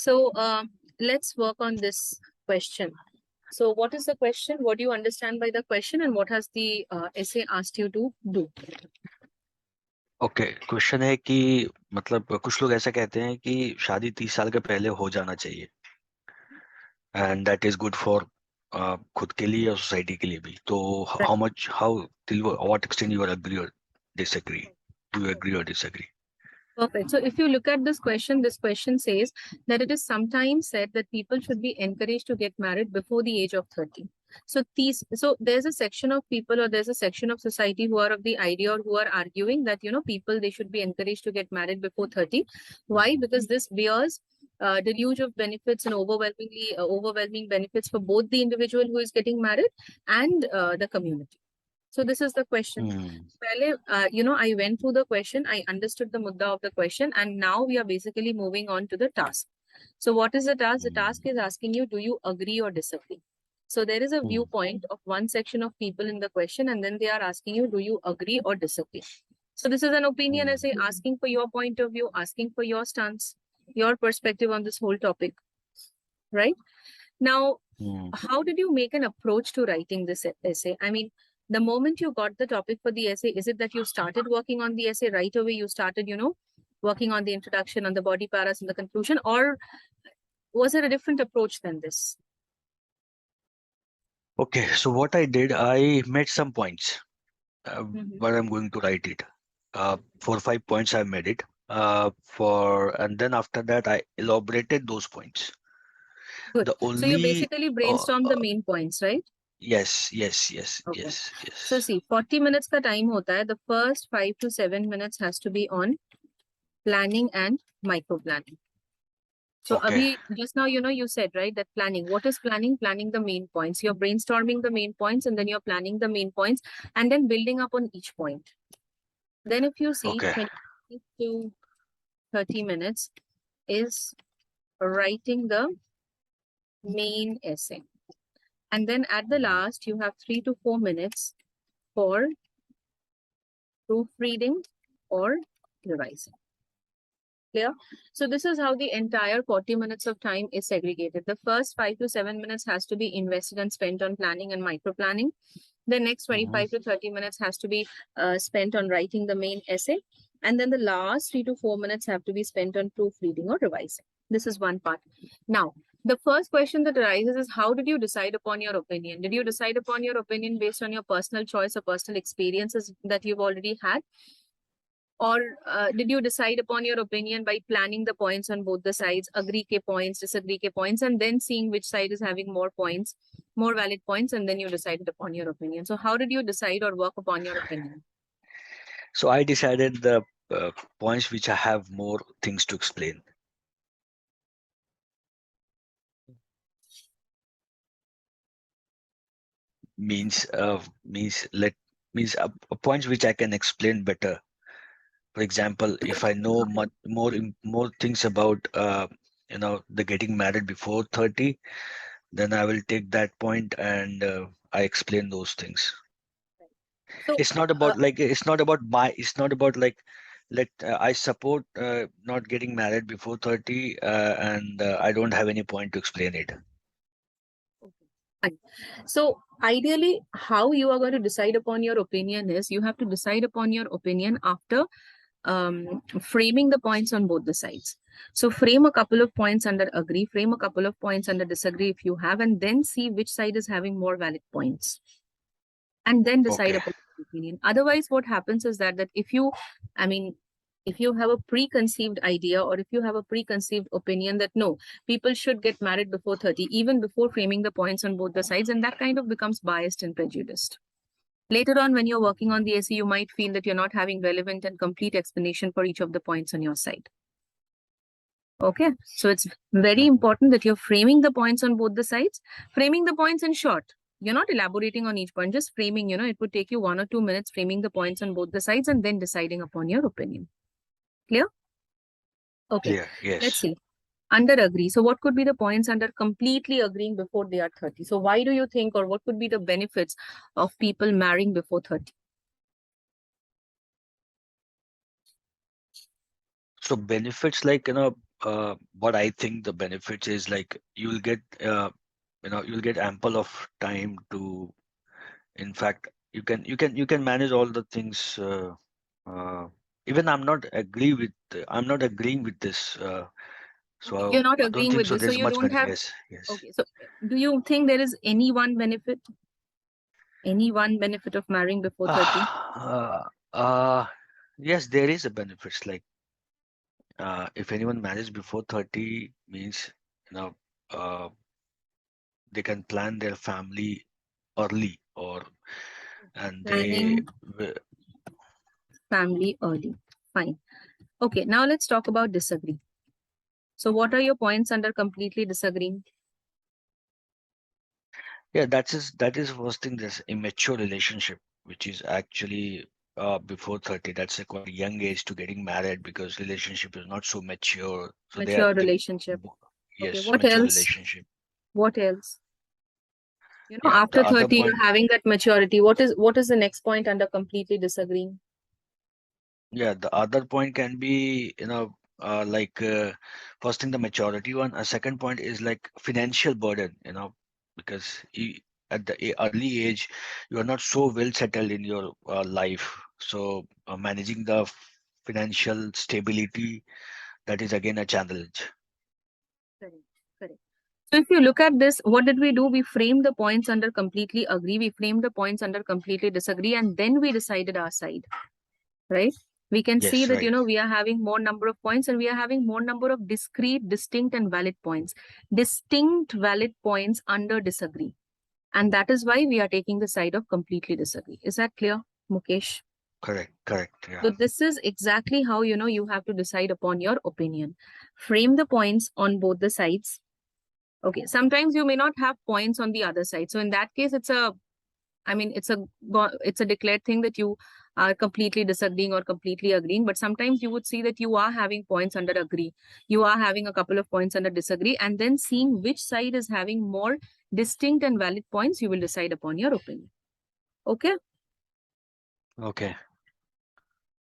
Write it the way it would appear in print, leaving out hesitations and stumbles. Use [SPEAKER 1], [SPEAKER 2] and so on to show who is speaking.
[SPEAKER 1] So let's work on this question. So what is the question? What do you understand by the question, and what has the essay asked you to do?
[SPEAKER 2] Okay question है कि मतलब कुछ लोग ऐसा कहते हैं कि शादी 30 साल के पहले हो जाना चाहिए and that is good for खुद के लिए और सोसाइटी के लिए भी तो how till what extent you are agree और डिसएग्री डू यू एग्री और disagree
[SPEAKER 1] Perfect. So if you look at this question says that it is sometimes said that people should be encouraged to get married before the age of 30. So there's a section of people, or there's a section of society who are of the idea, or who are arguing that, people, they should be encouraged to get married before 30. Why? Because this bears deluge of benefits and overwhelming benefits for both the individual who is getting married and the community. So this is the question. I went through the question, I understood the mudda of the question, and now we are basically moving on to the task. So what is the task? The task is asking you, do you agree or disagree? So there is a viewpoint of one section of people in the question, and then they are asking you, do you agree or disagree? So this is an opinion essay asking for your point of view, asking for your stance, your perspective on this whole topic, right? Now, how did you make an approach to writing this essay? I mean, the moment you got the topic for the essay, is it that you started working on the essay right away? You started, working on the introduction, on the body paras, and the conclusion, or was there a different approach than this?
[SPEAKER 2] Okay, so what I did, I made some points, but I'm going to write it. 4 or 5 points I made it. And then after that, I elaborated those points.
[SPEAKER 1] Good.
[SPEAKER 2] The only,
[SPEAKER 1] so you basically brainstormed the main points, right?
[SPEAKER 2] Yes.
[SPEAKER 1] Okay. So see, 40 minutes ka time hota hai. The first 5 to 7 minutes has to be on planning and micro planning. So
[SPEAKER 2] Okay.
[SPEAKER 1] just now, you said, right, that planning. What is planning? Planning the main points. You're brainstorming the main points, and then you're planning the main points, and then building up on each point. Then if you see,
[SPEAKER 2] Okay.
[SPEAKER 1] 20 to 30 minutes is writing the main essay. And then at the last, you have 3 to 4 minutes for proofreading or revising. Clear? So this is how the entire 40 minutes of time is segregated. The first 5 to 7 minutes has to be invested and spent on planning and micro planning. The next 25 to 30 minutes has to be spent on writing the main essay. And then the last 3 to 4 minutes have to be spent on proofreading or revising. This is one part. Now, the first question that arises is, how did you decide upon your opinion? Did you decide upon your opinion based on your personal choice or personal experiences that you've already had? Or did you decide upon your opinion by planning the points on both the sides, agree ke points, disagree ke points, and then seeing which side is having more points, more valid points, and then you decided upon your opinion? So how did you decide or work upon your opinion?
[SPEAKER 2] So I decided the points which I have more things to explain. Means points which I can explain better. For example, if I know more things about the getting married before 30, then I will take that point and I explain those things.
[SPEAKER 1] So,
[SPEAKER 2] It's not about I support not getting married before 30 and I don't have any point to explain it.
[SPEAKER 1] So ideally, how you are going to decide upon your opinion is, you have to decide upon your opinion after framing the points on both the sides. So frame a couple of points under agree, frame a couple of points under disagree if you have, and then see which side is having more valid points. And then decide upon your opinion. Otherwise, what happens is that if you have a preconceived idea, or if you have a preconceived opinion that no, people should get married before 30, even before framing the points on both the sides, and that kind of becomes biased and prejudiced. Later on, when you're working on the essay, you might feel that you're not having relevant and complete explanation for each of the points on your side. Okay, so it's very important that you're framing the points on both the sides. Framing the points in short. You're not elaborating on each point, just framing, it would take you 1 or 2 minutes framing the points on both the sides and then deciding upon your opinion. Clear? Okay,
[SPEAKER 2] Clear, yes.
[SPEAKER 1] Let's see. Under agree. So what could be the points under completely agreeing before they are 30? So why do you think, or what could be the benefits of people marrying before 30?
[SPEAKER 2] So benefits what I think the benefits is like you'll get you'll get ample of time to, in fact, you can manage all the things. Uh, Even I'm not agreeing with this.
[SPEAKER 1] Okay, you're
[SPEAKER 2] So
[SPEAKER 1] not
[SPEAKER 2] I don't
[SPEAKER 1] agreeing
[SPEAKER 2] think
[SPEAKER 1] with
[SPEAKER 2] so.
[SPEAKER 1] this. So
[SPEAKER 2] There's
[SPEAKER 1] you
[SPEAKER 2] much
[SPEAKER 1] don't
[SPEAKER 2] benefit.
[SPEAKER 1] have,
[SPEAKER 2] Yes, yes.
[SPEAKER 1] okay. So do you think there is any one benefit of marrying before 30?
[SPEAKER 2] Uh, uh, yes, there is a benefits. Like if anyone marries before 30, means you know uh, they can plan their family early, or and they
[SPEAKER 1] Planning family early. Fine. Okay, now let's talk about disagree. So what are your points under completely disagreeing?
[SPEAKER 2] Yeah, that is first thing. This immature relationship, which is actually before 30. That's a quite young age to getting married because relationship is not so mature. So they are
[SPEAKER 1] Mature
[SPEAKER 2] the
[SPEAKER 1] relationship. Okay,
[SPEAKER 2] yes,
[SPEAKER 1] what
[SPEAKER 2] mature
[SPEAKER 1] else?
[SPEAKER 2] relationship.
[SPEAKER 1] What else?
[SPEAKER 2] Yeah,
[SPEAKER 1] After
[SPEAKER 2] the other
[SPEAKER 1] 30,
[SPEAKER 2] point.
[SPEAKER 1] you're having that maturity. What is the next point under completely disagreeing?
[SPEAKER 2] Yeah, the other point can be, first thing the maturity one. A second point is like financial burden, because at the early age, you are not so well settled in your life. So managing the financial stability, that is again a challenge.
[SPEAKER 1] Correct. Correct. So if you look at this, what did we do? We framed the points under completely agree. We framed the points under completely disagree, and then we decided our side, right? We can see
[SPEAKER 2] Yes,
[SPEAKER 1] that,
[SPEAKER 2] right,
[SPEAKER 1] we are having more number of points and we are having more number of discrete, distinct and valid points. Distinct valid points under disagree. And that is why we are taking the side of completely disagree. Is that clear, Mukesh?
[SPEAKER 2] correct, yeah.
[SPEAKER 1] So this is exactly how, you have to decide upon your opinion. Frame the points on both the sides. Okay. Sometimes you may not have points on the other side. So in that case, it's a declared thing that you are completely disagreeing or completely agreeing. But sometimes you would see that you are having points under agree. You are having a couple of points under disagree, and then seeing which side is having more distinct and valid points, you will decide upon your opinion. Okay.
[SPEAKER 2] Okay.